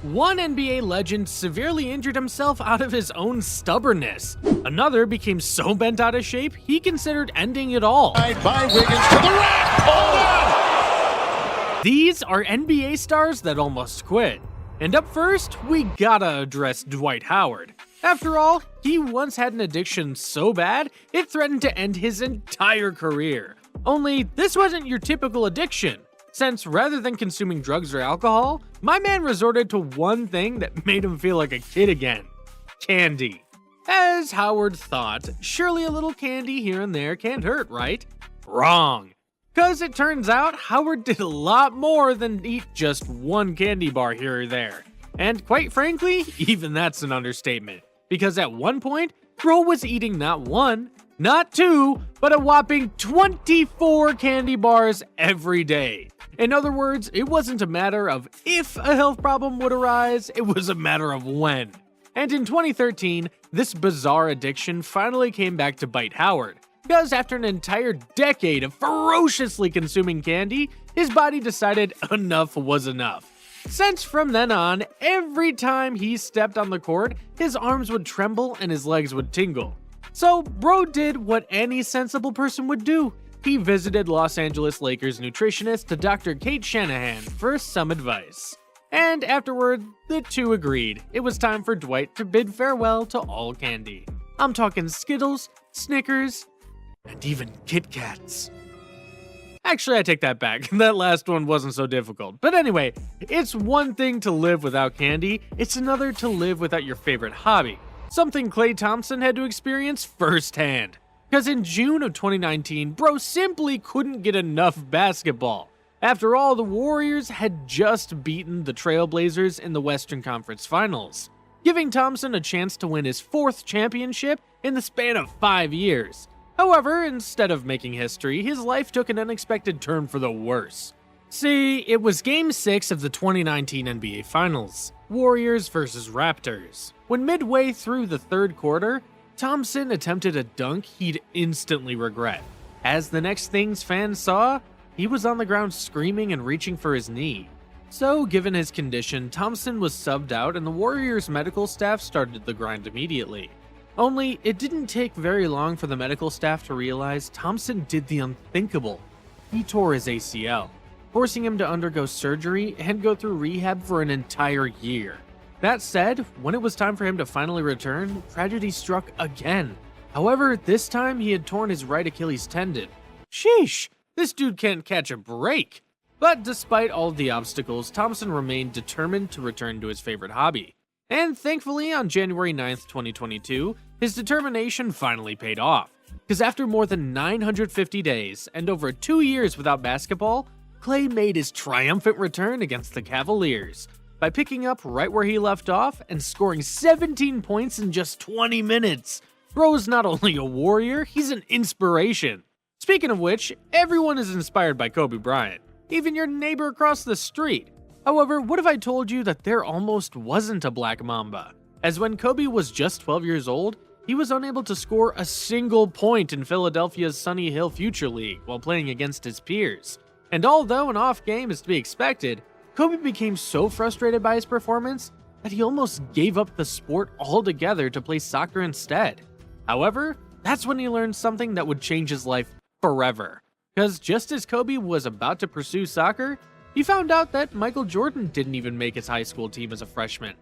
One NBA legend severely injured himself out of his own stubbornness. Another became so bent out of shape, he considered ending it all. By Wiggins to the rack. Hold on! These are NBA stars that almost quit. And up first, we gotta address Dwight Howard. After all, he once had an addiction so bad, it threatened to end his entire career. Only, this wasn't your typical addiction, since rather than consuming drugs or alcohol, my man resorted to one thing that made him feel like a kid again: candy. As Howard thought, surely a little candy here and there can't hurt, right? Wrong. Cause it turns out Howard did a lot more than eat just one candy bar here or there. And quite frankly, even that's an understatement. Because at one point, bro was eating not one, not two, but a whopping 24 candy bars every day. In other words, it wasn't a matter of if a health problem would arise, it was a matter of when. And in 2013, this bizarre addiction finally came back to bite Howard. Because after an entire decade of ferociously consuming candy, his body decided enough was enough. Since from then on, every time he stepped on the court, his arms would tremble and his legs would tingle. So bro did what any sensible person would do. He visited Los Angeles Lakers nutritionist Dr. Kate Shanahan for some advice. And afterward, the two agreed it was time for Dwight to bid farewell to all candy. I'm talking Skittles, Snickers, and even Kit Kats. Actually, I take that back. That last one wasn't so difficult. But anyway, it's one thing to live without candy, it's another to live without your favorite hobby. Something Klay Thompson had to experience firsthand. Because in June of 2019, bro simply couldn't get enough basketball. After all, the Warriors had just beaten the Trailblazers in the Western Conference Finals, giving Thompson a chance to win his 4th championship in the span of 5 years. However, instead of making history, his life took an unexpected turn for the worse. See, it was Game 6 of the 2019 NBA Finals, Warriors vs. Raptors. When midway through the 3rd quarter, Thompson attempted a dunk he'd instantly regret. As the next things fans saw, he was on the ground screaming and reaching for his knee. So, given his condition, Thompson was subbed out and the Warriors' medical staff started the grind immediately. Only, it didn't take very long for the medical staff to realize Thompson did the unthinkable. He tore his ACL, forcing him to undergo surgery and go through rehab for an entire year. That said, when it was time for him to finally return, tragedy struck again. However, this time he had torn his right Achilles tendon. Sheesh, this dude can't catch a break. But despite all the obstacles, Thompson remained determined to return to his favorite hobby. And thankfully, on January 9th, 2022, his determination finally paid off. Because after more than 950 days and over 2 years without basketball, Klay made his triumphant return against the Cavaliers by picking up right where he left off and scoring 17 points in just 20 minutes. Bro is not only a warrior, he's an inspiration. Speaking of which, everyone is inspired by Kobe Bryant, even your neighbor across the street. However, what if I told you that there almost wasn't a Black Mamba? As when Kobe was just 12 years old, he was unable to score a single point in Philadelphia's Sunny Hill Future League while playing against his peers. And although an off game is to be expected, Kobe became so frustrated by his performance that he almost gave up the sport altogether to play soccer instead. However, that's when he learned something that would change his life forever. Because just as Kobe was about to pursue soccer, he found out that Michael Jordan didn't even make his high school team as a freshman.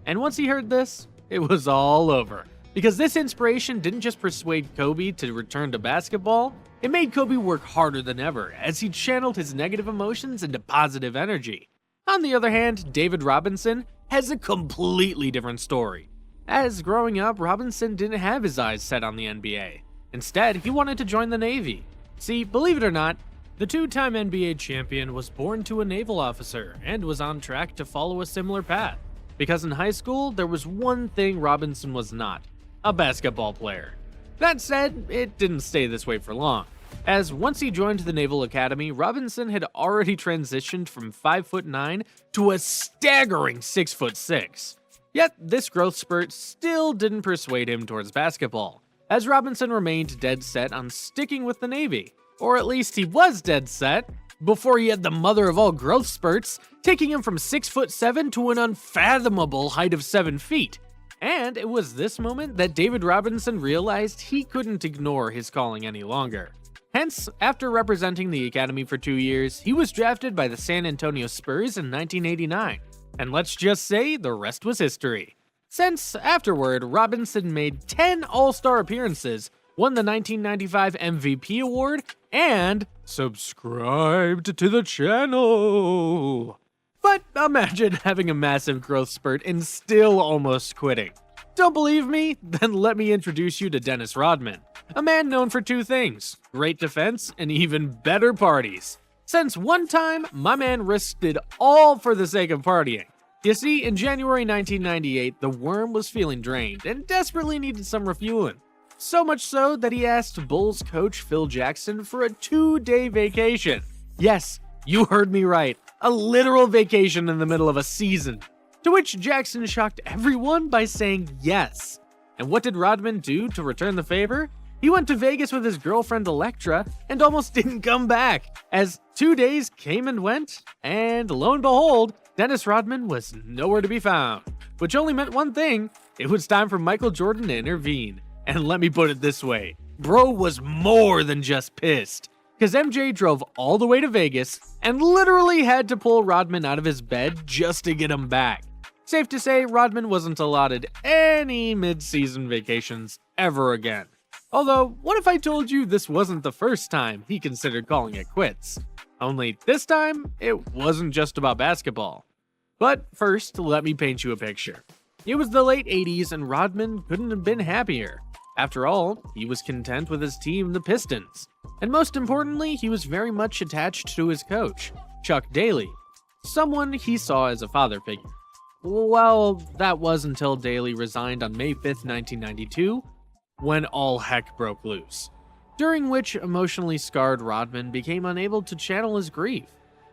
And once he heard this, it was all over. Because this inspiration didn't just persuade Kobe to return to basketball, it made Kobe work harder than ever as he channeled his negative emotions into positive energy. On the other hand, David Robinson has a completely different story. As growing up, Robinson didn't have his eyes set on the NBA. Instead, he wanted to join the Navy. See, believe it or not, the 2-time NBA champion was born to a naval officer and was on track to follow a similar path. Because in high school, there was one thing Robinson was not: a basketball player. That said, it didn't stay this way for long, as once he joined the Naval Academy, Robinson had already transitioned from 5'9" to a staggering 6'6". Yet this growth spurt still didn't persuade him towards basketball, as Robinson remained dead set on sticking with the Navy. Or at least he was dead set. before he had the mother of all growth spurts, taking him from 6'7" to an unfathomable height of 7 feet. And it was this moment that David Robinson realized he couldn't ignore his calling any longer. Hence, after representing the academy for 2 years, he was drafted by the San Antonio Spurs in 1989. And let's just say the rest was history. Since afterward, Robinson made 10 All-Star appearances, won the 1995 MVP award, and subscribed to the channel. But imagine having a massive growth spurt and still almost quitting. Don't believe me? Then let me introduce you to Dennis Rodman, a man known for 2 things: great defense and even better parties. Since one time, my man risked it all for the sake of partying. You see, in January 1998, the Worm was feeling drained and desperately needed some refueling. So much so that he asked Bulls coach Phil Jackson for a 2-day vacation. Yes, you heard me right, a literal vacation in the middle of a season. To which Jackson shocked everyone by saying yes. And what did Rodman do to return the favor? He went to Vegas with his girlfriend Elektra and almost didn't come back, as 2 days came and went, and lo and behold, Dennis Rodman was nowhere to be found. Which only meant one thing: it was time for Michael Jordan to intervene. And let me put it this way, bro was more than just pissed, because MJ drove all the way to Vegas and literally had to pull Rodman out of his bed just to get him back. Safe to say, Rodman wasn't allotted any mid-season vacations ever again. Although, what if I told you this wasn't the first time he considered calling it quits? Only this time, it wasn't just about basketball. But first, let me paint you a picture. It was the late 80s and Rodman couldn't have been happier. After all, he was content with his team, the Pistons. And most importantly, he was very much attached to his coach, Chuck Daly, someone he saw as a father figure. Well, that was until Daly resigned on May 5th, 1992, when all heck broke loose, during which emotionally scarred Rodman became unable to channel his grief.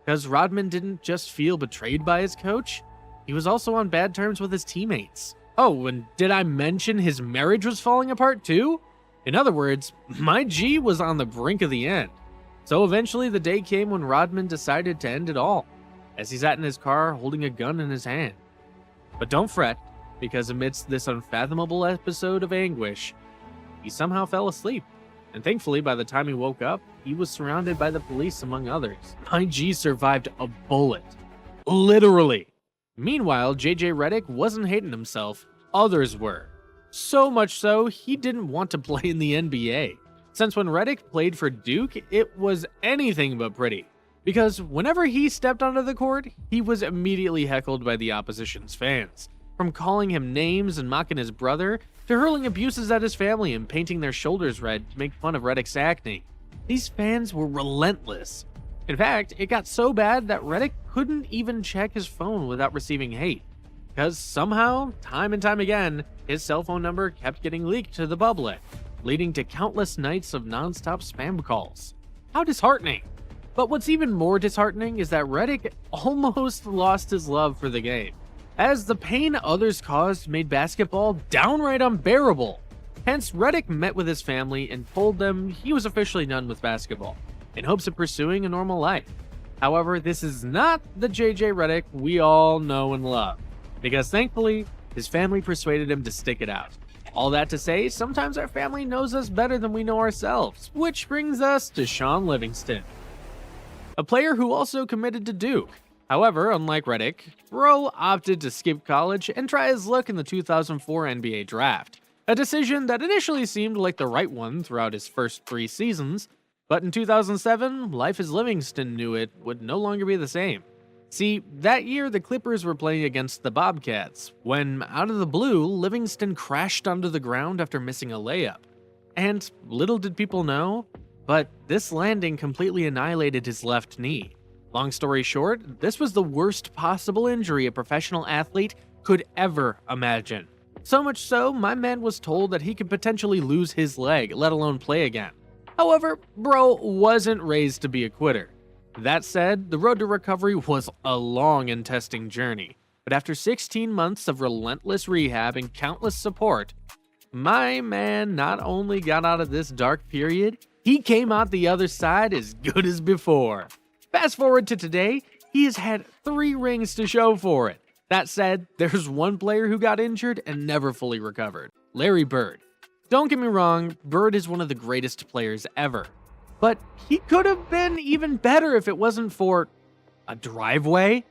Because Rodman didn't just feel betrayed by his coach, he was also on bad terms with his teammates. Oh, and did I mention his marriage was falling apart too? In other words, my G was on the brink of the end. So eventually the day came when Rodman decided to end it all, as he sat in his car holding a gun in his hand. But don't fret, because amidst this unfathomable episode of anguish, he somehow fell asleep. And thankfully, by the time he woke up, he was surrounded by the police, among others. My G survived a bullet. Literally. Meanwhile, JJ Redick wasn't hating himself, others were. So much so, he didn't want to play in the NBA. Since when Redick played for Duke, it was anything but pretty. Because whenever he stepped onto the court, he was immediately heckled by the opposition's fans. From calling him names and mocking his brother, to hurling abuses at his family and painting their shoulders red to make fun of Redick's acne. These fans were relentless. In fact, it got so bad that Redick couldn't even check his phone without receiving hate. Because somehow, time and time again, his cell phone number kept getting leaked to the public, leading to countless nights of non-stop spam calls. How disheartening. But what's even more disheartening is that Redick almost lost his love for the game, as the pain others caused made basketball downright unbearable. Hence, Redick met with his family and told them he was officially done with basketball, in hopes of pursuing a normal life. However, this is not the JJ Redick we all know and love, because thankfully, his family persuaded him to stick it out. All that to say, sometimes our family knows us better than we know ourselves, which brings us to Shaun Livingston, a player who also committed to Duke. However, unlike Redick, bro opted to skip college and try his luck in the 2004 NBA draft, a decision that initially seemed like the right one throughout his first 3 seasons, but in 2007, life as Livingston knew it would no longer be the same. See, that year the Clippers were playing against the Bobcats, when, out of the blue, Livingston crashed onto the ground after missing a layup. And little did people know, but this landing completely annihilated his left knee. Long story short, this was the worst possible injury a professional athlete could ever imagine. So much so, my man was told that he could potentially lose his leg, let alone play again. However, bro wasn't raised to be a quitter. That said, the road to recovery was a long and testing journey, but after 16 months of relentless rehab and countless support, my man not only got out of this dark period, he came out the other side as good as before. Fast forward to today, he has had 3 rings to show for it. That said, there's one player who got injured and never fully recovered: Larry Bird. Don't get me wrong, Bird is one of the greatest players ever. But he could have been even better if it wasn't for a driveway.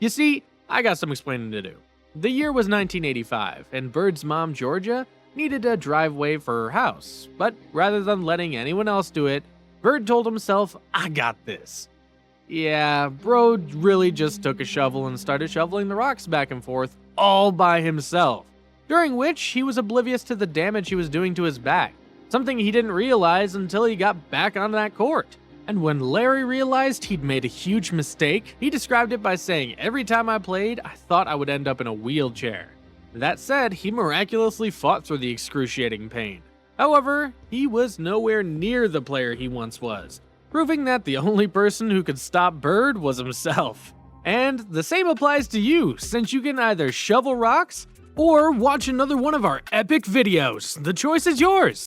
You see, I got some explaining to do. The year was 1985, and Bird's mom, Georgia, needed a driveway for her house. But rather than letting anyone else do it, Bird told himself, "I got this." Yeah, bro really just took a shovel and started shoveling the rocks back and forth all by himself, during which he was oblivious to the damage he was doing to his back, something he didn't realize until he got back on that court. And when Larry realized he'd made a huge mistake, he described it by saying, "Every time I played, I thought I would end up in a wheelchair." That said, he miraculously fought through the excruciating pain. However, he was nowhere near the player he once was, proving that the only person who could stop Bird was himself. And the same applies to you, since you can either shovel rocks or watch another one of our epic videos. The choice is yours.